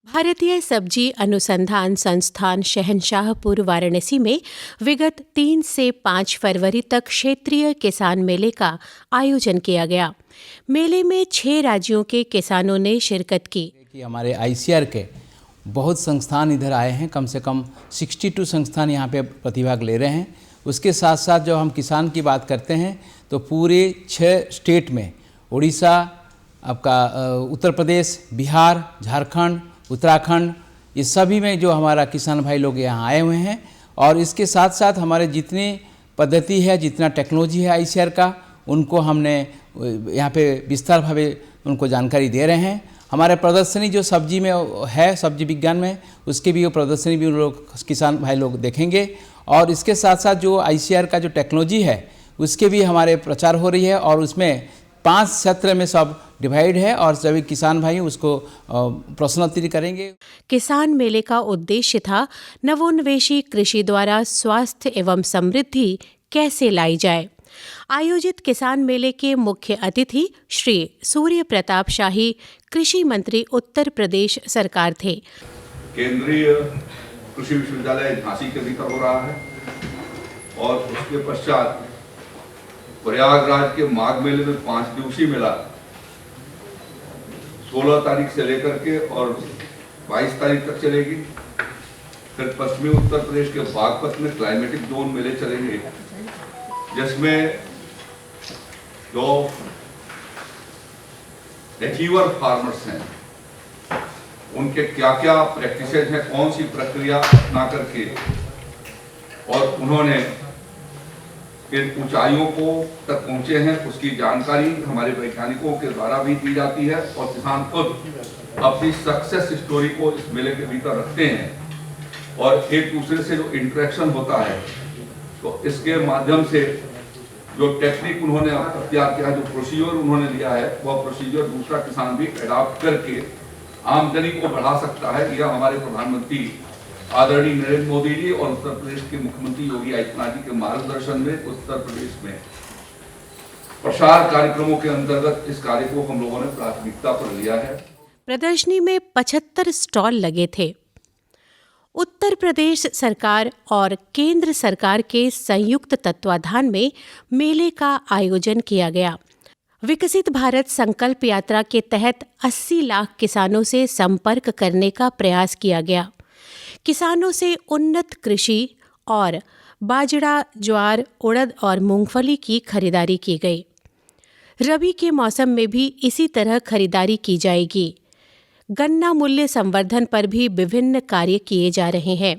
भारतीय सब्जी अनुसंधान संस्थान शहंशाहपुर वाराणसी में विगत 3 से 5 फरवरी तक क्षेत्रीय किसान मेले का आयोजन किया गया। मेले में 6 राज्यों के किसानों ने शिरकत की। कि हमारे आईसीआर के बहुत संस्थान इधर आए हैं, कम से कम 62 संस्थान यहाँ पे प्रतिभाग ले रहे हैं। उसके साथ साथ जब हम किसान की बात करते हैं तो पूरे 6 स्टेट में उड़ीसा, आपका उत्तर प्रदेश, बिहार, झारखंड, उत्तराखंड, इस सभी में जो हमारा किसान भाई लोग यहाँ आए हुए हैं। और इसके साथ साथ हमारे जितनी पद्धति है, जितना टेक्नोलॉजी है आईसीआर का, उनको हमने यहाँ पे विस्तार भावे उनको जानकारी दे रहे हैं। हमारे प्रदर्शनी जो सब्जी में है, सब्जी विज्ञान में, उसकी भी वो प्रदर्शनी भी उन लोग किसान भाई लोग देखेंगे। और इसके साथ साथ जो आईसीआर का जो टेक्नोलॉजी है उसके भी हमारे प्रचार हो रही है और उसमें 5 सत्र में सब डिवाइड है और सभी किसान भाई उसको प्रश्नोत्तरी करेंगे। किसान मेले का उद्देश्य था नवोन्वेषी कृषि द्वारा स्वास्थ्य एवं समृद्धि कैसे लाई जाए। आयोजित किसान मेले के मुख्य अतिथि श्री सूर्य प्रताप शाही कृषि मंत्री उत्तर प्रदेश सरकार थे। केंद्रीय कृषि विश्वविद्यालय झांसी के भीतर हो रहा है और उसके पश्चात प्रयागराज के माघ मेले में 5 दिवसीय मेला 16 तारीख से लेकर के और 22 तारीख तक चलेगी। फिर पश्चिमी उत्तर प्रदेश के बागपत में क्लाइमेटिक जोन मेले चलेंगे, जिसमें जो अचीवर फार्मर्स हैं उनके क्या क्या प्रैक्टिसेज हैं, कौन सी प्रक्रिया अपना करके और उन्होंने इन ऊंचाइयों को तक पहुंचे हैं, उसकी जानकारी हमारे वैज्ञानिकों के द्वारा भी दी जाती है और किसान खुद अपनी सक्सेस स्टोरी को इस मेले के भीतर रखते हैं और एक दूसरे से जो इंटरेक्शन होता है तो इसके माध्यम से जो टेक्निक उन्होंने अख्तियार किया है, जो प्रोसीजर उन्होंने लिया है, वह प्रोसीजर दूसरा किसान भी अडॉप्ट करके आमदनी को बढ़ा सकता है। यह हमारे प्रधानमंत्री आदरणीय नरेंद्र मोदी जी और उत्तर प्रदेश के मुख्यमंत्री योगी आदित्यनाथ जी के मार्गदर्शन में उत्तर प्रदेश में प्रसार कार्यक्रमों के अंतर्गत इस कार्य को हम लोगों ने प्राथमिकता पर लिया है। प्रदर्शनी में 75 स्टॉल लगे थे। उत्तर प्रदेश सरकार और केंद्र सरकार के संयुक्त तत्वाधान में मेले का आयोजन किया गया। विकसित भारत संकल्प यात्रा के तहत 80 लाख किसानों से संपर्क करने का प्रयास किया गया। किसानों से उन्नत कृषि और बाजरा, ज्वार, उड़द और मूंगफली की खरीदारी की गई। रबी के मौसम में भी इसी तरह खरीदारी की जाएगी। गन्ना मूल्य संवर्धन पर भी विभिन्न कार्य किए जा रहे हैं।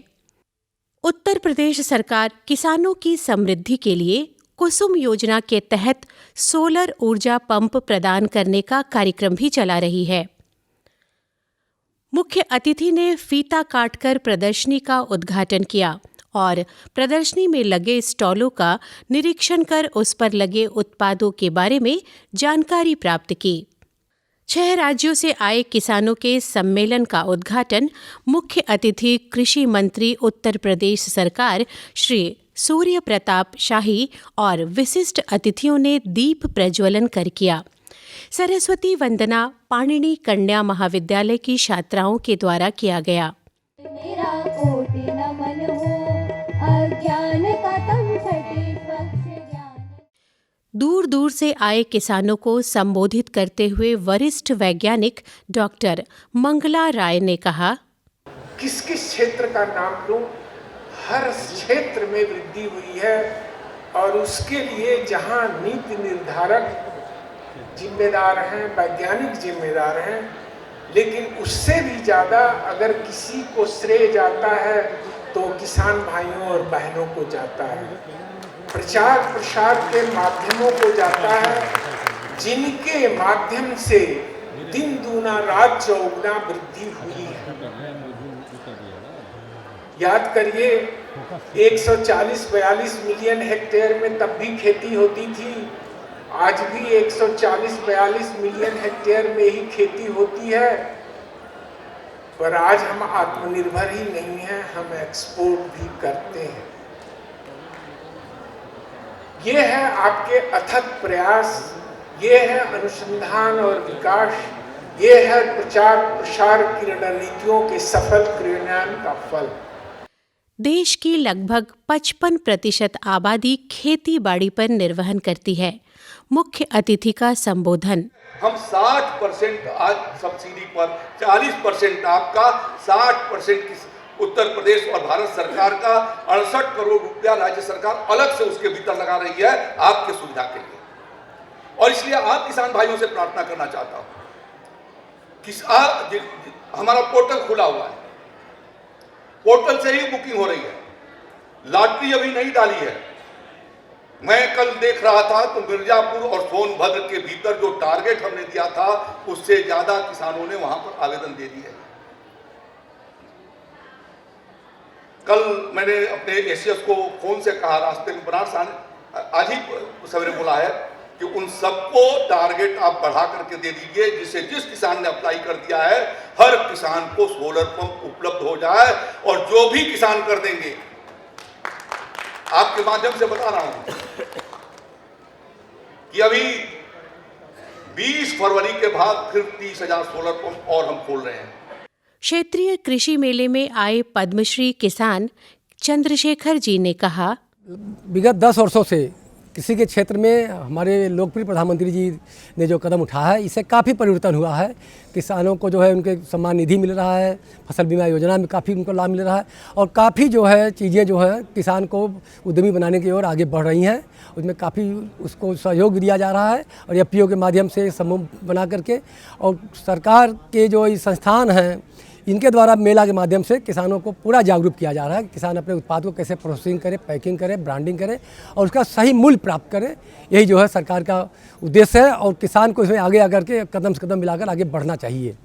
उत्तर प्रदेश सरकार किसानों की समृद्धि के लिए कुसुम योजना के तहत सोलर ऊर्जा पंप प्रदान करने का कार्यक्रम भी चला रही है। मुख्य अतिथि ने फीता काटकर प्रदर्शनी का उद्घाटन किया और प्रदर्शनी में लगे स्टॉलों का निरीक्षण कर उस पर लगे उत्पादों के बारे में जानकारी प्राप्त की। 6 राज्यों से आए किसानों के सम्मेलन का उद्घाटन मुख्य अतिथि कृषि मंत्री उत्तर प्रदेश सरकार श्री सूर्य प्रताप शाही और विशिष्ट अतिथियों ने दीप प्रज्वलन कर किया। सरस्वती वंदना पाणिनि कन्या महाविद्यालय की छात्राओं के द्वारा किया गया। दूर दूर से आए किसानों को संबोधित करते हुए वरिष्ठ वैज्ञानिक डॉक्टर मंगला राय ने कहा, किस किस क्षेत्र का नाम लूं, हर क्षेत्र में वृद्धि हुई है और उसके लिए जहां नीति निर्धारक जिम्मेदार हैं, वैज्ञानिक जिम्मेदार हैं, लेकिन उससे भी ज़्यादा अगर किसी को श्रेय जाता है तो किसान भाइयों और बहनों को जाता है, प्रचार प्रसार के माध्यमों को जाता है, जिनके माध्यम से दिन दूना रात चौगुना वृद्धि हुई है। याद करिए 140-42 मिलियन हेक्टेयर में तब भी खेती होती थी, आज भी 140-42 मिलियन हेक्टेयर में ही खेती होती है, पर आज हम आत्मनिर्भर ही नहीं हैं, हम एक्सपोर्ट भी करते हैं। ये है आपके अथक प्रयास, ये है अनुसंधान और विकास ये है प्रचार प्रसार की रणनीतियों के सफल क्रियान्वयन का फल। देश की लगभग 55% आबादी खेती बाड़ी पर निर्वहन करती है। मुख्य अतिथि का संबोधन। हम 60% आज सब्सिडी पर, 40% आपका, 60% की उत्तर प्रदेश और भारत सरकार का 68 करोड़ रुपया राज्य सरकार अलग से उसके भीतर लगा रही है आपके सुविधा के लिए। और इसलिए आप किसान भाइयों से प्रार्थना करना चाहता हूं, हमारा पोर्टल खुला हुआ है, पोर्टल से ही बुकिंग हो रही है, लॉटरी अभी नहीं डाली है। मैं कल देख रहा था तो मिर्जापुर और सोनभद्र के भीतर जो टारगेट हमने दिया था उससे ज्यादा किसानों ने वहां पर आवेदन दे दिए। कल मैंने अपने एसीएस को फोन से कहा, रास्ते में बनारस आज ही सवेरे बोला है कि उन सबको टारगेट आप बढ़ा करके दे दीजिए, जिससे जिस किसान ने अप्लाई कर दिया है हर किसान को सोलर पंप उपलब्ध हो जाए। और जो भी किसान कर देंगे, आपके माध्यम से बता रहा हूं कि अभी 20 फरवरी के बाद फिर 30,000 सोलर पंप और हम खोल रहे हैं। क्षेत्रीय कृषि मेले में आए पद्मश्री किसान चंद्रशेखर जी ने कहा, विगत 10 वर्षों से कृषि के क्षेत्र में हमारे लोकप्रिय प्रधानमंत्री जी ने जो कदम उठाया है, इससे काफ़ी परिवर्तन हुआ है। किसानों को जो है उनके सम्मान निधि मिल रहा है, फसल बीमा योजना में काफ़ी उनको लाभ मिल रहा है और काफ़ी जो है चीज़ें जो है किसान को उद्यमी बनाने की ओर आगे बढ़ रही हैं। उसमें काफ़ी उसको सहयोग दिया जा रहा है और एफपीओ के माध्यम से समूह बना करके, और सरकार के जो ये संस्थान हैं इनके द्वारा मेला के माध्यम से किसानों को पूरा जागरूक किया जा रहा है कि किसान अपने उत्पाद को कैसे प्रोसेसिंग करे, पैकिंग करे, ब्रांडिंग करे और उसका सही मूल्य प्राप्त करे। यही जो है सरकार का उद्देश्य है और किसान को इसमें आगे आकर के कदम से कदम मिलाकर आगे बढ़ना चाहिए।